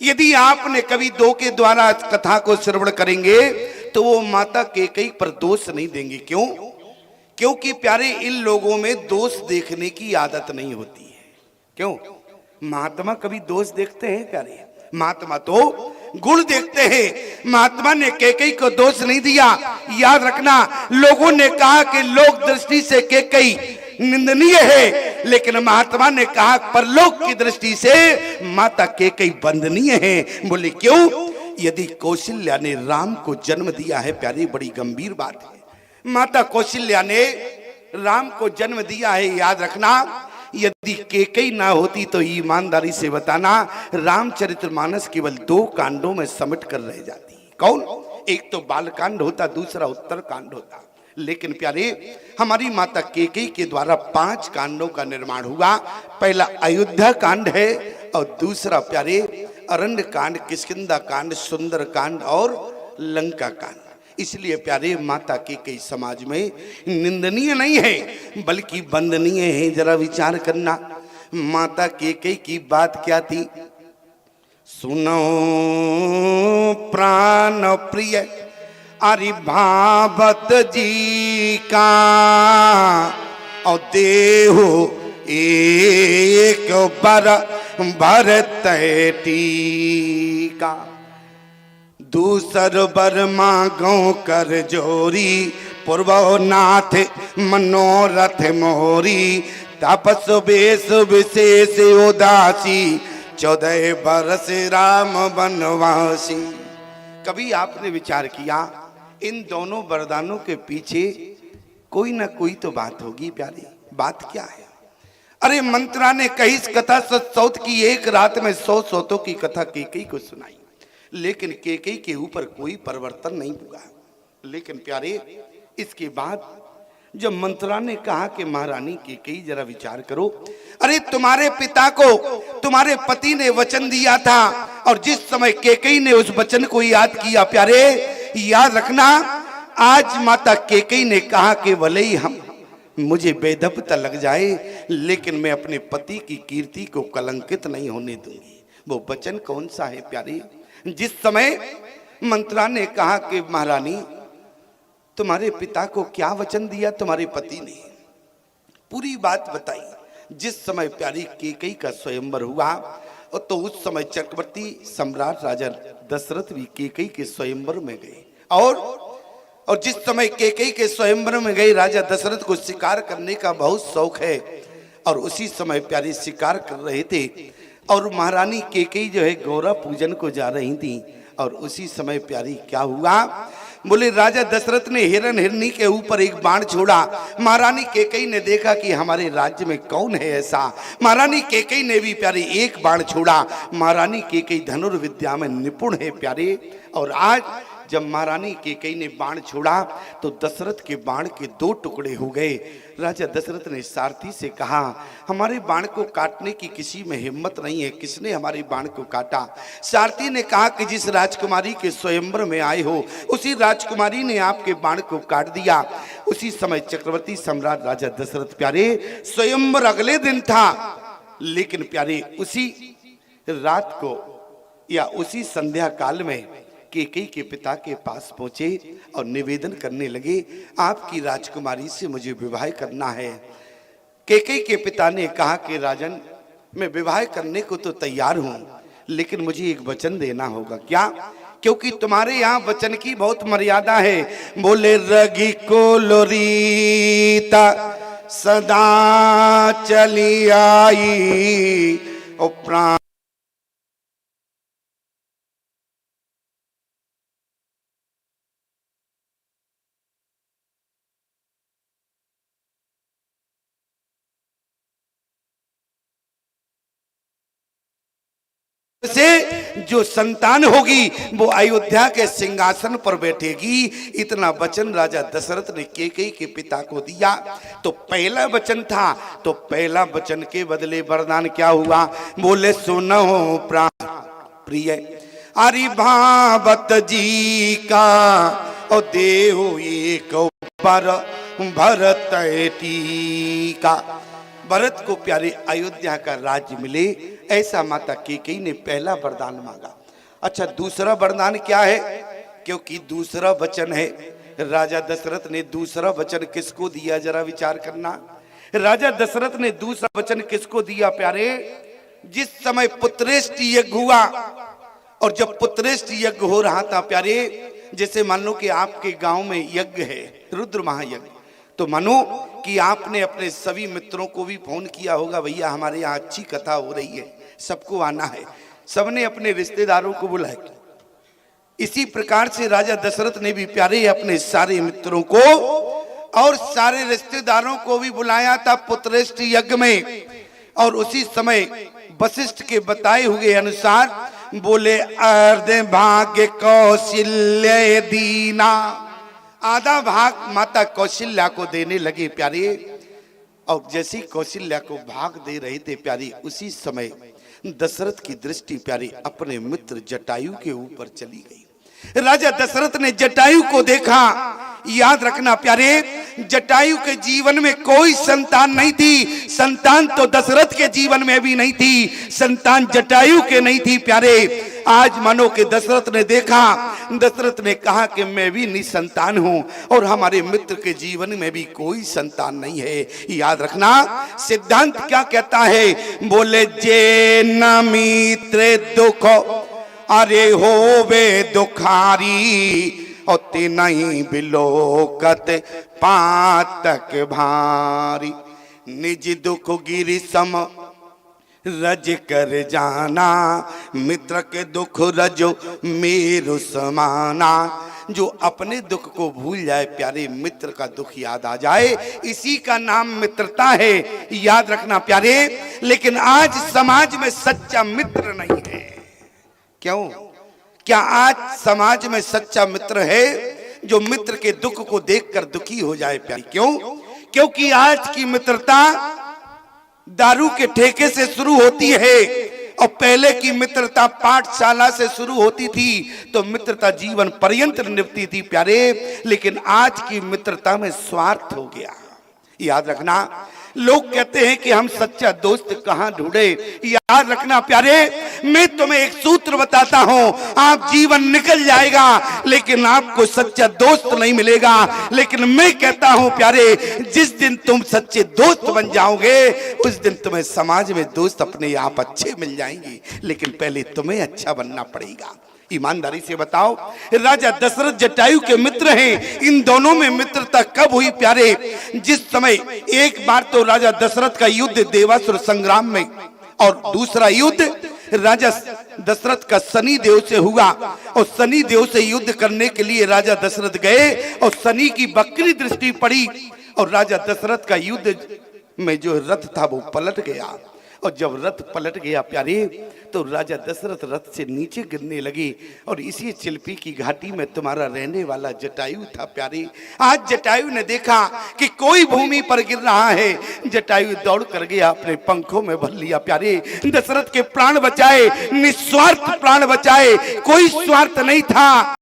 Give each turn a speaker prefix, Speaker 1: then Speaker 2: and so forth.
Speaker 1: यदि आपने कभी दो के द्वारा कथा को श्रवण करेंगे तो वो माता कैकेयी पर दोष नहीं देंगे। क्यों? क्योंकि प्यारे इन लोगों में दोष देखने की आदत नहीं होती है। क्यों? महात्मा कभी दोष देखते हैं प्यारे? महात्मा तो गुण देखते हैं। महात्मा ने कैकेयी को दोष नहीं दिया। याद रखना, लोगों ने कहा कि लोक दृष्टि से कैकेयी निंदनीय है, लेकिन महात्मा ने कहा परलोक की दृष्टि से माता कैकेयी वंदनीय है। बोले क्यों? यदि कौशल्या ने राम को जन्म दिया है प्यारी, बड़ी गंभीर बात है। माता कौशल्या ने राम को जन्म दिया है। याद रखना, यदि कैकेयी ना होती तो ईमानदारी से बताना रामचरितमानस केवल 2 कांडों में समेट कर रह जाती। कौन? एक तो बालकांड होता, दूसरा उत्तर कांड होता। लेकिन प्यारे हमारी माता कैकेयी के द्वारा 5 कांडों का निर्माण हुआ। पहला अयोध्या कांड है और दूसरा प्यारे अरण्य कांड, किष्किंधा कांड, सुंदर कांड और लंका कांड। इसलिए प्यारे माता कैकेयी समाज में निंदनीय नहीं है बल्कि वंदनीय है। जरा विचार करना, माता कैकेयी की बात क्या थी? सुनो प्राण प्रिय अरि भावत जी का, और देहो एक बर भरत टीका। दूसर बर मांगो कर जोरी, पूर्वो नाथ मनोरथ मोरी। तपस वेश विशेष उदासी, 14 बरस राम वनवासी। कभी आपने विचार किया इन दोनों वरदानों के पीछे कोई ना कोई तो बात होगी प्यारी? बात क्या है? अरे मंत्रा ने कही कथा 100 सौत की, एक रात में 100 सौतों की कथा कैकेयी को सुनाई, लेकिन कैकेयी के ऊपर कोई परिवर्तन नहीं हुआ। लेकिन प्यारे इसके बाद जब मंत्रा ने कहा कि महारानी कैकेयी जरा विचार करो, अरे तुम्हारे पिता को तुम्हारे पति ने वचन दिया था, और जिस समय कैकेयी ने उस वचन को याद किया प्यारे, याद रखना आज माता कैकेयी ने कहा कि भले ही मुझे बेदबता लग जाए, लेकिन मैं अपने पति की कीर्ति को कलंकित नहीं होने दूंगी। वो वचन कौन सा है प्यारे? जिस समय मंत्रा ने कहा कि महारानी तुम्हारे पिता को क्या वचन दिया तुम्हारे पति ने, पूरी बात बताई। जिस समय प्यारी कैकेयी का स्वयंवर हुआ, और तो उस समय चक्रवर्ती सम्राट राजा दशरथ भी कैकेयी के स्वयंवर में गए। और जिस समय कैकेयी के स्वयंवर में गए, राजा दशरथ को शिकार करने का बहुत शौक है, और उसी समय प्यारी शिकार कर रहे थे, और महारानी कैकेयी जो है गौरा पूजन को जा रही थी। और उसी समय प्यारी क्या हुआ? बोले राजा दशरथ ने हिरण हिरनी के ऊपर एक बाण छोड़ा। महारानी कैकेयी ने देखा कि हमारे राज्य में कौन है ऐसा। महारानी कैकेयी ने भी प्यारे एक बाण छोड़ा। महारानी कैकेयी धनुर्विद्या में निपुण है प्यारे। और आज जब महारानी कैकेयी ने बाण छोड़ा तो दशरथ के बाण के 2 टुकड़े हो गए। राजा दशरथ ने सारथी से कहा, हमारे बाण को काटने की किसी में हिम्मत नहीं है, किसने हमारे बाण को काटा? सारथी ने कहा कि जिस राजकुमारी के स्वयंवर में आए हो उसी राजकुमारी ने आपके बाण को काट दिया। उसी समय चक्रवर्ती सम्राट राजा दशरथ प्यारे स्वयंवर अगले दिन था, लेकिन प्यारे उसी रात को या उसी संध्या काल में कैकेयी के पिता के पास पहुंचे और निवेदन करने लगे, आपकी राजकुमारी से मुझे विवाह करना है। कैकेयी के पिता ने कहा कि राजन, मैं विवाह करने को तो तैयार हूं, लेकिन मुझे एक वचन देना होगा। क्या? क्योंकि तुम्हारे यहाँ वचन की बहुत मर्यादा है। बोले रगी को लोरीता सदा चली आई, और प्राण से जो संतान होगी वो अयोध्या के सिंहासन पर बैठेगी। इतना वचन राजा दशरथ ने कैकेयी के पिता को दिया। तो पहला वचन था, तो पहला वचन के बदले वरदान क्या हुआ? बोले सुनो प्राण प्रिय अरि भावत जी का, और देहो एक बर भरत टीका। भरत को प्यारे अयोध्या का राज्य मिले, ऐसा माता कैकेयी ने पहला वरदान मांगा। अच्छा, दूसरा वरदान क्या है? क्योंकि दूसरा वचन है, राजा दशरथ ने दूसरा वचन किसको दिया, जरा विचार करना। राजा दशरथ ने दूसरा वचन किसको दिया प्यारे? जिस समय पुत्रेष्ट यज्ञ हुआ, और जब पुत्रेष्ट यज्ञ हो रहा था प्यारे, जैसे मान लो कि आपके गांव में यज्ञ है, रुद्र महायज्ञ, तो मानो कि आपने अपने सभी मित्रों को भी फोन किया होगा, भैया हमारे यहाँ अच्छी कथा हो रही है, सबको आना है, सबने अपने रिश्तेदारों को बुलाया। इसी प्रकार से राजा दशरथ ने भी प्यारे अपने सारे मित्रों को और सारे रिश्तेदारों को भी बुलाया था पुत्रेष्ट यज्ञ में। और उसी समय वशिष्ठ के बताए हुए अनुसार बोले, अर्ध भाग्य कौशल्य दीना, आधा भाग माता कौशल्या को देने लगे प्यारे। और जैसी कौशल्या को भाग दे रहे थे प्यारे, उसी समय दशरथ की दृष्टि प्यारे अपने मित्र जटायु के ऊपर चली गई। राजा दशरथ ने जटायु को देखा। याद रखना प्यारे, जटायु के जीवन में कोई संतान नहीं थी, संतान तो दशरथ के जीवन में भी नहीं थी, संतान जटायु के नहीं थी प्यारे। आज मानो कि दशरथ ने देखा, दशरथ ने कहा कि मैं भी निसंतान हूं और हमारे मित्र के जीवन में भी कोई संतान नहीं है। याद रखना सिद्धांत क्या कहता है, बोले जे न मित्र दुख अरे होवे दुखारी, और ते नहीं बिलोकत पातक भारी, निज दुख गिरि सम रज कर जाना, मित्र के दुख रजो मेरु समाना। जो अपने दुख को भूल जाए प्यारे, मित्र का दुख याद आ जाए, इसी का नाम मित्रता है। याद रखना प्यारे, लेकिन आज समाज में सच्चा मित्र नहीं है। क्यों? क्या आज समाज में सच्चा मित्र है जो मित्र के दुख को देखकर दुखी हो जाए प्यारी? क्यों? क्योंकि आज की मित्रता दारू के ठेके से शुरू होती है, और पहले की मित्रता पाठशाला से शुरू होती थी, तो मित्रता जीवन पर्यंत निभती थी प्यारे। लेकिन आज की मित्रता में स्वार्थ हो गया। याद रखना, लोग कहते हैं कि हम सच्चा दोस्त कहां ढूंढे। याद रखना प्यारे, मैं तुम्हें एक सूत्र बताता हूं, आप जीवन निकल जाएगा लेकिन आपको सच्चा दोस्त नहीं मिलेगा। लेकिन मैं कहता हूं प्यारे, जिस दिन तुम सच्चे दोस्त बन जाओगे, उस दिन तुम्हें समाज में दोस्त अपने आप अच्छे मिल जाएंगे। लेकिन पहले तुम्हें अच्छा बनना पड़ेगा। ईमानदारी से बताओ, राजा दशरथ जटायु के मित्र हैं, इन दोनों में मित्रता कब हुई प्यारे? जिस समय एक बार तो राजा दशरथ का युद्ध देवासुर संग्राम में, और दूसरा युद्ध राजा दशरथ का शनि देव से हुआ। और शनि देव से युद्ध करने के लिए राजा दशरथ गए, और शनि की बकरी दृष्टि पड़ी, और राजा दशरथ का युद्ध में जो रथ था वो पलट गया। और जब रथ पलट गया प्यारे, तो राजा दशरथ रथ से नीचे गिरने लगे। और इसी चिल्पी की घाटी में तुम्हारा रहने वाला जटायु था प्यारे। आज जटायु ने देखा कि कोई भूमि पर गिर रहा है, जटायु दौड़ कर गया, अपने पंखों में भर लिया प्यारे, दशरथ के प्राण बचाए, निस्वार्थ प्राण बचाए, कोई स्वार्थ नहीं था।